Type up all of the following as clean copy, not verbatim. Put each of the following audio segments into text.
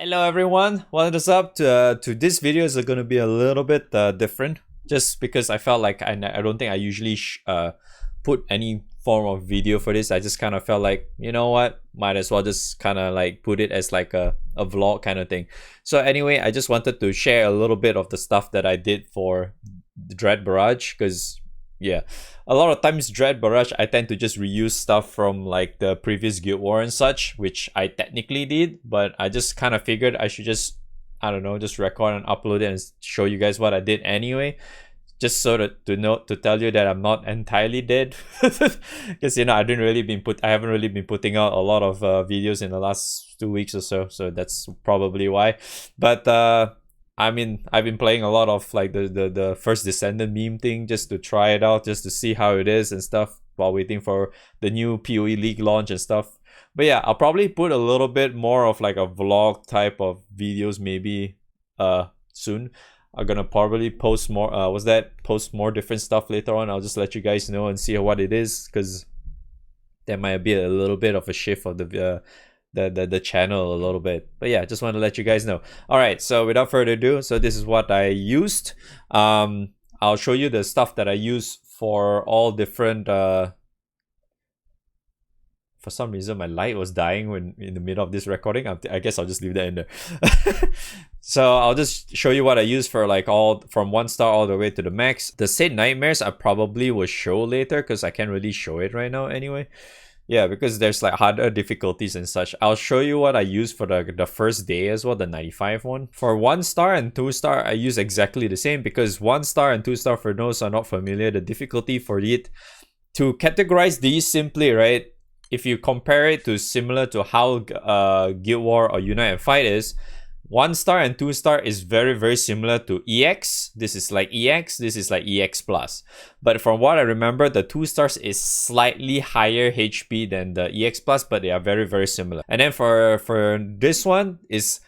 Hello everyone, what is up? To this video is going to be a little bit different, just because I felt like I don't think I usually put any form of video for this. I just kind of felt like, you know what, might as well just kind of like put it as like a vlog kind of thing. So anyway, I just wanted to share a little bit of the stuff that I did for the Dread Barrage, because yeah, a lot of times Dread Barrage I tend to just reuse stuff from like the previous Guild War and such, which I technically did, but I just kind of figured I should just, I don't know, just record and upload it and show you guys what I did anyway, just so that to tell you that I'm not entirely dead, because I haven't really been putting out a lot of videos in the last 2 weeks or so that's probably why. But I mean, I've been playing a lot of like the first Descendant meme thing, just to try it out, just to see how it is and stuff, while waiting for the new PoE League launch and stuff. But yeah, I'll probably put a little bit more of like a vlog type of videos maybe soon. I'm gonna probably post more post more different stuff later on. I'll just let you guys know and see what it is, because there might be a little bit of a shift of the channel a little bit. But yeah, just want to let you guys know. All right, so without further ado, so this is what I used. I'll show you the stuff that I use for all different for some reason my light was dying when in the middle of this recording. I guess I'll just leave that in there. So I'll just show you what I use for like all from 1 star all the way to the max. The Saint Nightmares I probably will show later, because I can't really show it right now anyway. Yeah, because there's like harder difficulties and such. I'll show you what I use for the first day as well, the 95 one. For 1 star and 2 star, I use exactly the same, because 1 star and 2 star, for those who are not familiar, the difficulty for it, to categorize these simply, right? If you compare it to similar to how Guild War or Unite and Fight is, 1 star and 2 star is very, very similar to EX. This is like EX, this is like EX plus. But from what I remember, the 2 stars is slightly higher HP than the EX plus, but they are very, very similar. And then for this one is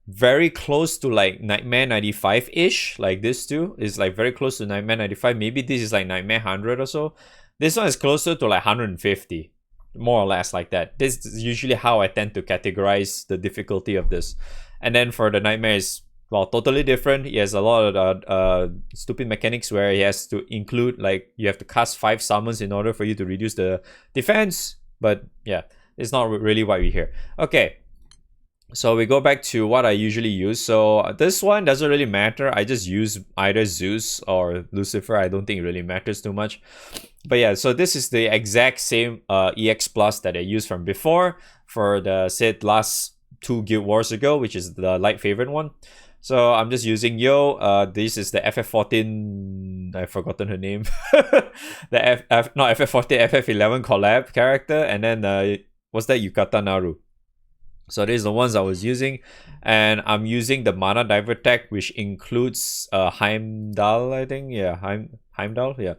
very close to like Nightmare 95-ish, like this too. Is like very close to Nightmare 95. Maybe this is like Nightmare 100 or so. This one is closer to like 150. More or less like that. This is usually how I tend to categorize the difficulty of this. And then for the Nightmare is, well, totally different. He has a lot of stupid mechanics where he has to include, like, you have to cast 5 summons in order for you to reduce the defense. But yeah, it's not really why we're here. Okay, so we go back to what I usually use. So this one doesn't really matter. I just use either Zeus or Lucifer. I don't think it really matters too much. But yeah, so this is the exact same EX Plus that I used from before for the said last 2 Guild Wars ago, which is the light favorite one. So I'm just using Yo. This is the FF14, I've forgotten her name. The not FF14, FF11 collab character. And then what's that, Yukata Naru. So these are the ones I was using, and I'm using the Mana Diver tech, which includes Heimdall, I think. Yeah, Heimdall, yeah.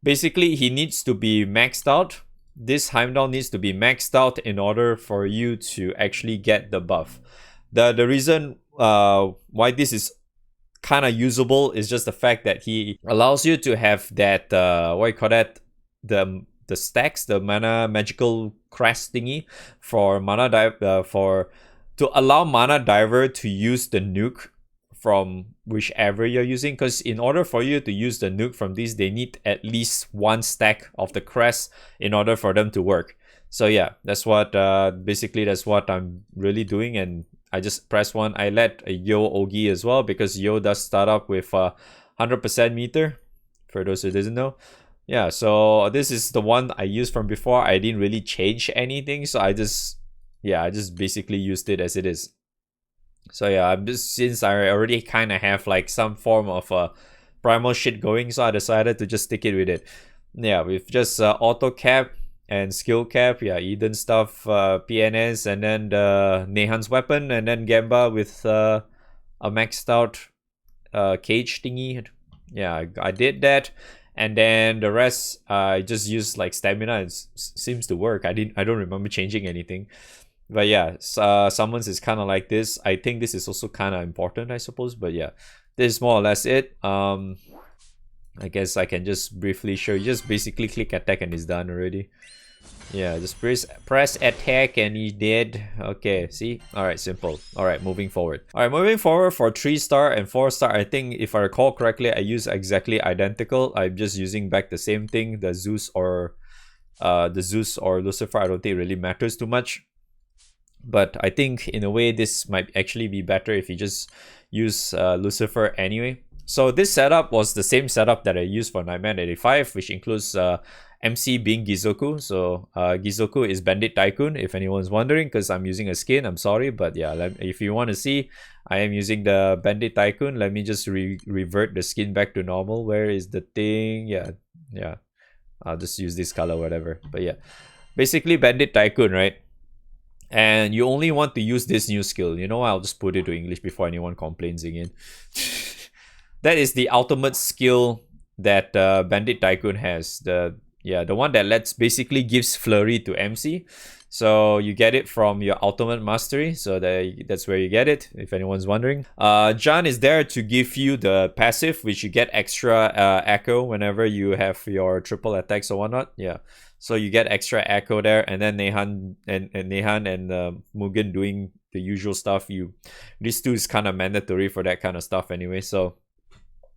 Basically, he needs to be maxed out. This Heimdall needs to be maxed out in order for you to actually get the buff. The reason why this is kind of usable is just the fact that he allows you to have that, what you call that, the stacks, the mana magical crest thingy for Mana Dive, to allow Mana Diver to use the nuke from whichever you're using, because in order for you to use the nuke from these, they need at least 1 stack of the crest in order for them to work. So yeah, that's what basically that's what I'm really doing, and I just press 1. I let a Yo Ogi as well, because Yo does start up with 100% meter, for those who doesn't know. Yeah, so this is the one I used from before. I didn't really change anything, so I just basically used it as it is. So yeah, since I already kind of have like some form of primal shit going, so I decided to just stick it with it. Yeah, with just auto cap and skill cap, yeah, Eden stuff, PNS, and then the Nehan's weapon, and then Gamba with a maxed out cage thingy. Yeah, I did that. And then the rest, I just use like stamina. It seems to work. I don't remember changing anything. But yeah, summons is kind of like this. I think this is also kind of important, I suppose. But yeah, this is more or less it. I guess I can just briefly show you. Just basically click attack and it's done already. Yeah, just press attack and he's dead. Okay, see? Alright, simple. Alright, moving forward. Alright, moving forward for 3-star and 4-star, I think if I recall correctly, I use exactly identical. I'm just using back the same thing, the Zeus or Lucifer. I don't think it really matters too much. But I think in a way this might actually be better if you just use Lucifer anyway. So this setup was the same setup that I used for Nightmare 85, which includes MC being Gizoku. So Gizoku is Bandit Tycoon, if anyone's wondering, because I'm using a skin. I'm sorry, but yeah, if you want to see, I am using the Bandit Tycoon. Let me just revert the skin back to normal. Where is the thing? Yeah. I'll just use this color, whatever. But yeah, basically Bandit Tycoon, right? And you only want to use this new skill. You know, I'll just put it to English before anyone complains again. That is the ultimate skill that Bandit Tycoon has. The one that basically gives flurry to MC. So you get it from your ultimate mastery. So that's where you get it, if anyone's wondering. Jan is there to give you the passive, which you get extra echo whenever you have your triple attacks or whatnot. Yeah. So you get extra echo there, and then Nehan and Mugen doing the usual stuff. These two is kind of mandatory for that kind of stuff anyway. So,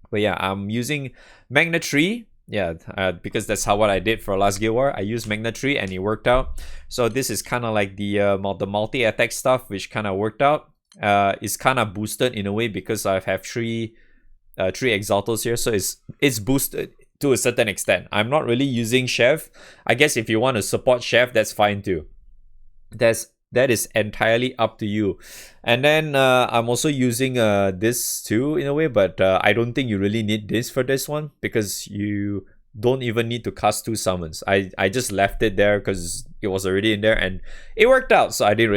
but yeah, I'm using Magna Tree. Yeah, because that's what I did for last Guild War. I used Magna Tree and it worked out. So this is kind of like the multi attack stuff, which kind of worked out. It's kind of boosted in a way because I have three Exaltos here, so it's boosted to a certain extent. I'm not really using Chef. I guess if you want to support Chef, that's fine too. That is entirely up to you. And then I'm also using this too in a way, but I don't think you really need this for this one because you don't even need to cast 2 summons. I just left it there because it was already in there and it worked out, so it didn't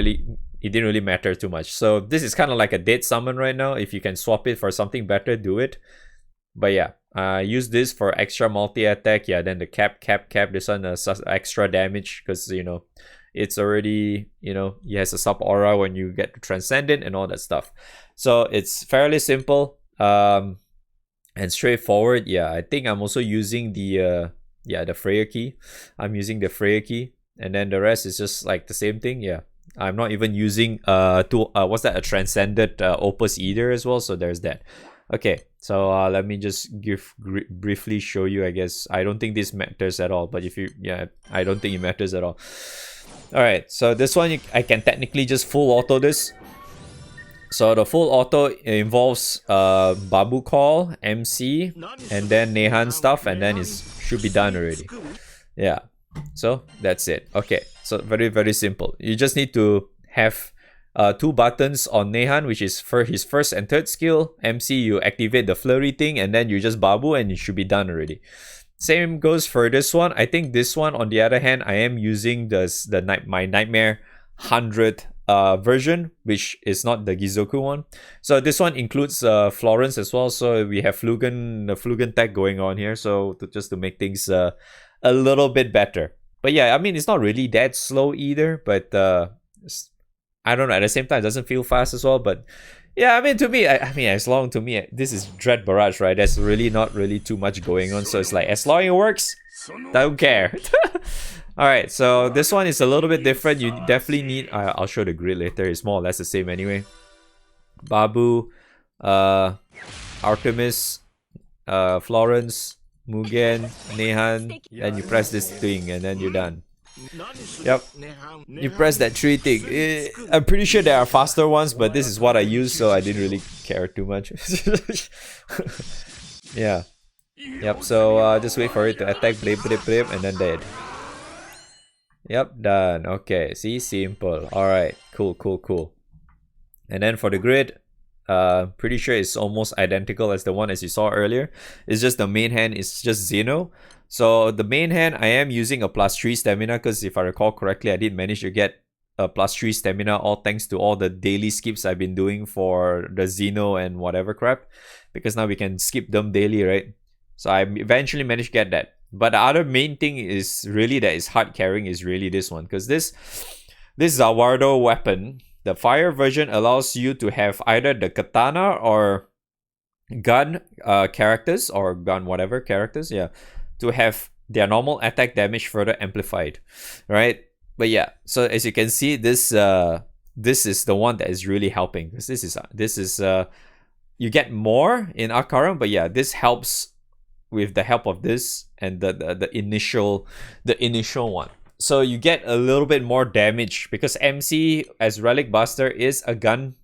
really matter too much. So this is kind of like a dead summon right now. If you can swap it for something better, do it. But yeah, use this for extra multi-attack. Yeah, then the cap. This one extra damage because, you know, it's already, you know, it has a sub-aura when you get to Transcendent and all that stuff. So it's fairly simple and straightforward. Yeah, I think I'm also using the Freya key. I'm using the Freya key. And then the rest is just like the same thing. Yeah. I'm not even using a Transcendent Opus either as well. So there's that. Okay, so let me just briefly show you, I guess. I don't think this matters at all, but I don't think it matters at all. Alright, so this one, I can technically just full auto this. So the full auto involves Babu Call, MC, and then Nehan stuff, and then it should be done already. Yeah, so that's it. Okay, so very, very simple. You just need to have 2 buttons on Nehan, which is for his first and third skill. MC, you activate the flurry thing, and then you just Babu, and it should be done already. Same goes for this one. I think this one, on the other hand, I am using my Nightmare 100 version, which is not the Gizoku one. So this one includes Florence as well. So we have the Flugen tag going on here. So just to make things a little bit better. But yeah, I mean, it's not really that slow either, but I don't know, at the same time it doesn't feel fast as well. But yeah, I mean, to me, this is Dread Barrage, right? There's really not really too much going on, so it's like, as long as it works, don't care. Alright, so this one is a little bit different. You definitely need, I'll show the grid later, it's more or less the same anyway. Babu, Artemis, Florence, Mugen, Nehan, and you press this thing and then you're done. Yep, you press that 3 thing. I'm pretty sure there are faster ones, but this is what I use, so I didn't really care too much. Yeah. Yep, so just wait for it to attack, blip, and then dead. Yep, done. Okay, see, simple. Alright, cool. And then for the grid, pretty sure it's almost identical as the one as you saw earlier. It's just the main hand is just Zeno. So the main hand, I am using a +3 stamina because if I recall correctly, I did manage to get a +3 stamina, all thanks to all the daily skips I've been doing for the Zeno and whatever crap. Because now we can skip them daily, right? So I eventually managed to get that. But the other main thing is really that is hard carrying is really this one. Because this Zawardo weapon, the fire version allows you to have either the katana or gun characters, or gun whatever characters, yeah, to have their normal attack damage further amplified, right? But yeah, so as you can see, this is the one that is really helping, because this is you get more in Akaram, but yeah, this helps with the help of this and the initial one. So you get a little bit more damage because MC as Relic Buster is a gun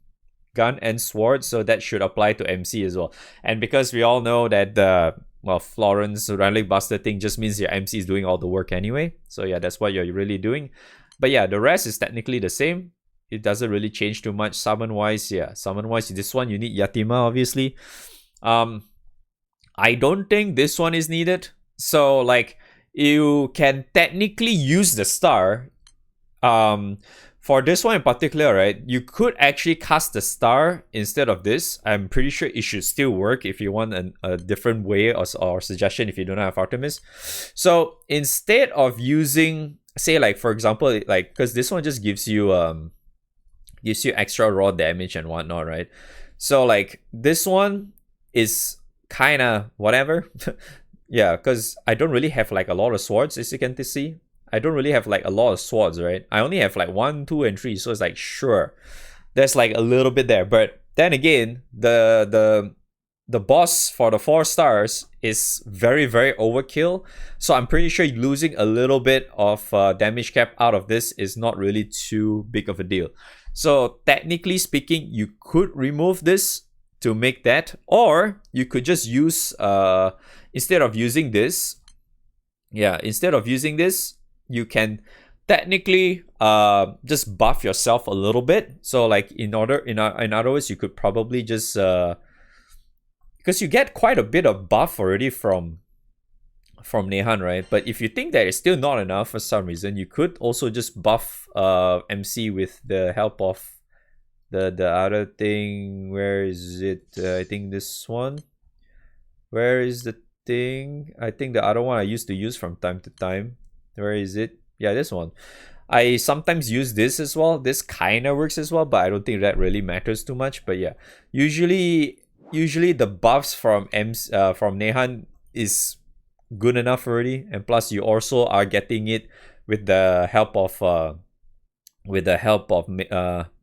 and sword, so that should apply to MC as well. And because we all know that the Florence Relic Buster thing just means your MC is doing all the work anyway. So yeah, that's what you're really doing. But yeah, the rest is technically the same. It doesn't really change too much. Summon wise, this one you need Yatima, obviously. I don't think this one is needed. So like, you can technically use the star. For this one in particular, right, you could actually cast the star instead of this. I'm pretty sure it should still work if you want a different way or suggestion if you don't have Artemis. So instead of using, say like for example, like, because this one just gives you extra raw damage and whatnot, right? So like this one is kind of whatever. Yeah, because I don't really have like a lot of swords, as you can see. I don't really have like a lot of swords, right? I only have like 1, 2, and 3, so it's like, sure, there's like a little bit there. But then again, the boss for the 4 stars is very, very overkill. So I'm pretty sure losing a little bit of damage cap out of this is not really too big of a deal. So technically speaking, you could remove this to make that, or you could just use instead of using this, you can technically just buff yourself a little bit. So like in other words, you could probably just because you get quite a bit of buff already from Nehan, right? But if you think that it's still not enough for some reason, you could also just buff MC with the help of the other thing. Where is it? I think this one. Where is the thing? I think the other one I used to use from time to time. Where is it? Yeah, this one. I sometimes use this as well. This kind of works as well, but I don't think that really matters too much. But yeah, usually the buffs from Nehan is good enough already, and plus you also are getting it with the help of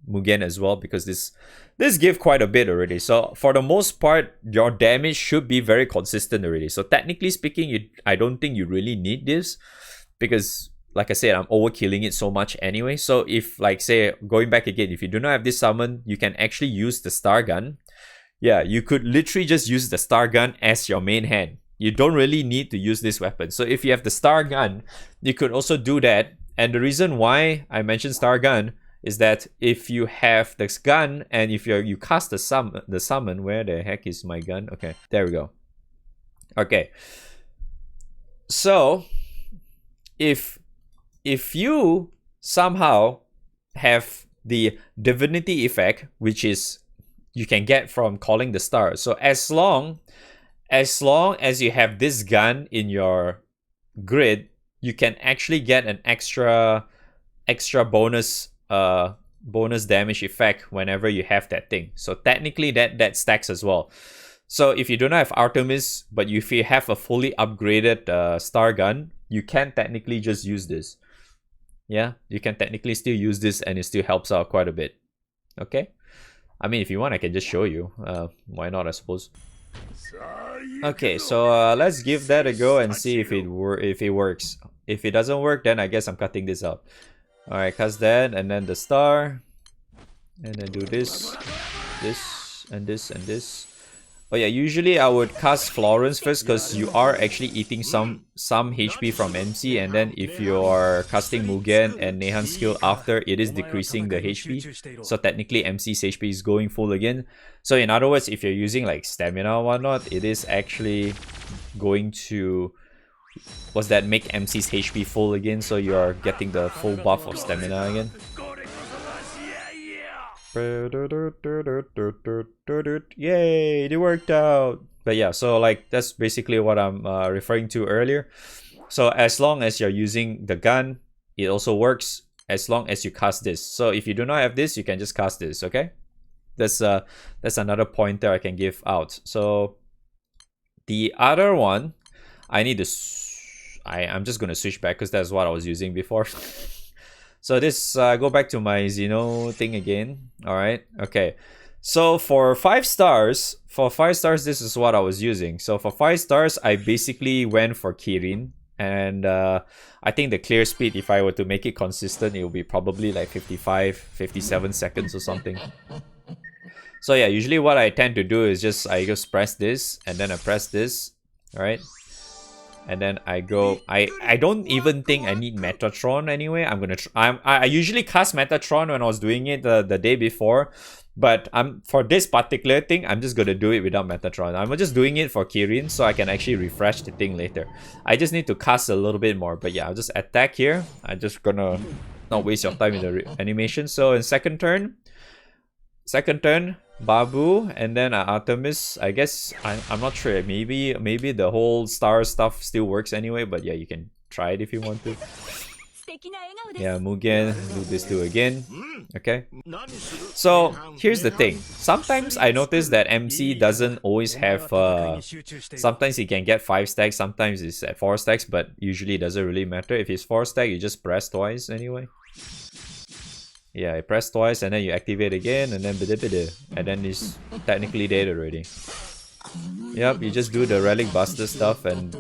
Mugen as well, because this give quite a bit already. So for the most part, your damage should be very consistent already. So technically speaking, I don't think you really need this, because like I said, I'm overkilling it so much anyway. So if, like, say, going back again, if you do not have this summon, you can actually use the star gun. Yeah, you could literally just use the star gun as your main hand. You don't really need to use this weapon. So if you have the star gun, you could also do that. And the reason why I mentioned star gun is that if you have this gun and if you cast the summon, where the heck is my gun? Okay, there we go. Okay, so if you somehow have the divinity effect, which is you can get from calling the stars. So as long as you have this gun in your grid, you can actually get an extra bonus damage effect whenever you have that thing. So technically that stacks as well. So if you don't have Artemis, but if you have a fully upgraded star gun, you can technically just use this. Yeah, you can technically still use this and it still helps out quite a bit. Okay, I mean, if you want, I can just show you. Why not, I suppose. Okay, so let's give that a go and see if it works. If it doesn't work, then I guess I'm cutting this out. Alright, cast that, and then the star, and then do this, and this. Oh yeah, usually I would cast Florence first, because you are actually eating some HP from MC, and then if you're casting Mugen and Nehan's skill after, it is decreasing the HP. So technically MC's HP is going full again. So in other words, if you're using like stamina or whatnot, it is actually going to make MC's HP full again, so you're getting the full buff of stamina again. Yay, it worked out. But yeah, so like that's basically what I'm referring to earlier. So as long as you're using the gun, it also works as long as you cast this. So if you do not have this, you can just cast this. Okay, that's another pointer I can give out. So the other one, I need to I'm just gonna switch back because that's what I was using before. So this, go back to my Xeno thing again. All right, okay. So for 5 stars, this is what I was using. So for 5 stars, I basically went for Kirin. And I think the clear speed, if I were to make it consistent, it will be probably like 55, 57 seconds or something. So yeah, usually what I tend to do is I just press this, and then I press this, right? And then I go, I don't even think I need Metatron anyway. I usually cast Metatron when I was doing it the day before. But for this particular thing, I'm just gonna do it without Metatron. I'm just doing it for Kirin so I can actually refresh the thing later. I just need to cast a little bit more. But yeah, I'll just attack here. I'm just gonna not waste your time in the animation. So in second turn, Babu, and then Artemis. I guess I'm not sure. Maybe the whole star stuff still works anyway. But yeah, you can try it if you want to. Yeah, Mugen, do this too again. Okay. So here's the thing. Sometimes I notice that MC doesn't always have sometimes he can get 5 stacks, sometimes it's at 4 stacks, but usually it doesn't really matter. If it's 4 stack, you just press twice anyway. Yeah, you press twice and then you activate again, and then and then it's technically dead already. Yep, you just do the relic buster stuff and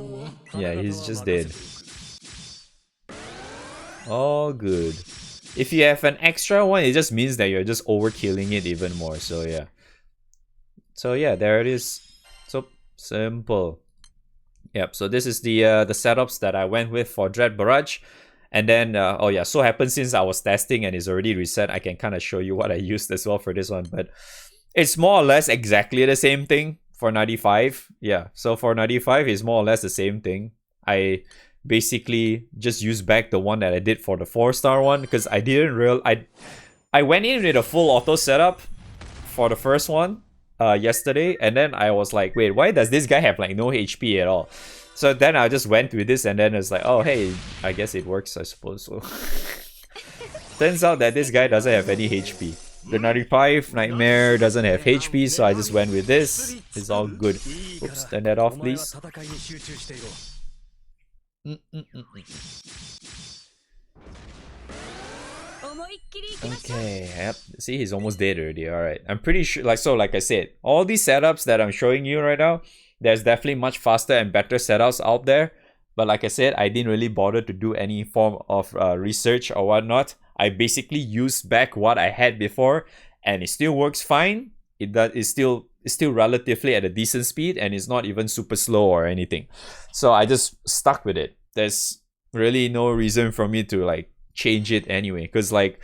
yeah, he's just dead. All good. If you have an extra one, it just means that you're just overkilling it even more. So yeah. So yeah, there it is. So simple. Yep. So this is the setups that I went with for Dread Barrage. And then oh yeah, so happens since I was testing and it's already reset, I can kind of show you what I used as well for this one. But it's more or less exactly the same thing for 95. Yeah. So for 95, it's more or less the same thing. I basically just use back the one that I did for the 4-star one because I didn't I went in with a full auto setup for the first one yesterday, and then I was like, wait, why does this guy have like no HP at all? So then I just went with this, and then it's like, oh hey, I guess it works, I suppose. So turns out that this guy doesn't have any HP. The 95 Nightmare doesn't have HP, so I just went with this. It's all good. Oops, turn that off please. Okay, yep. See, he's almost dead already. Alright. I'm pretty sure, like I said, all these setups that I'm showing you right now, there's definitely much faster and better setups out there. But like I said, I didn't really bother to do any form of research or whatnot. I basically used back what I had before, and it still works fine. It's still relatively at a decent speed, and it's not even super slow or anything. So I just stuck with it. There's really no reason for me to like change it anyway, because like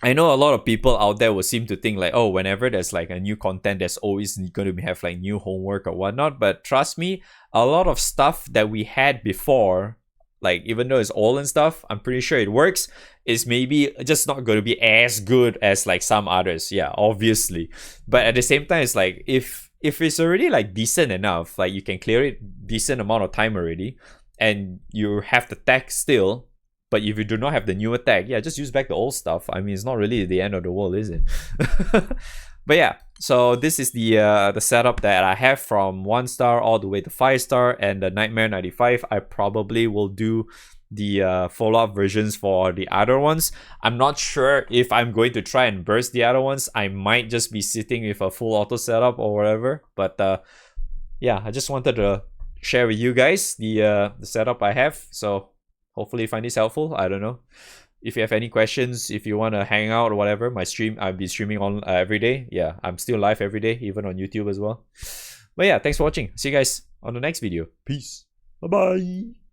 I know a lot of people out there will seem to think like, oh, whenever there's like a new content, there's always going to have like new homework or whatnot. But trust me, a lot of stuff that we had before, like even though it's old and stuff, I'm pretty sure it works, is maybe just not going to be as good as like some others. Yeah, obviously. But at the same time, it's like if it's already like decent enough, like you can clear it decent amount of time already, and you have the tech still, but if you do not have the new attack, yeah, just use back the old stuff. I mean, it's not really the end of the world, is it? But yeah, so this is the setup that I have from 1-star all the way to 5-star, and the Nightmare 95. I probably will do the follow-up versions for the other ones. I'm not sure if I'm going to try and burst the other ones. I might just be sitting with a full auto setup or whatever. But yeah, I just wanted to share with you guys the setup I have. So hopefully you find this helpful. I don't know. If you have any questions, if you want to hang out or whatever, my stream, I'll be streaming on every day. Yeah, I'm still live every day, even on YouTube as well. But yeah, thanks for watching. See you guys on the next video. Peace. Bye-bye.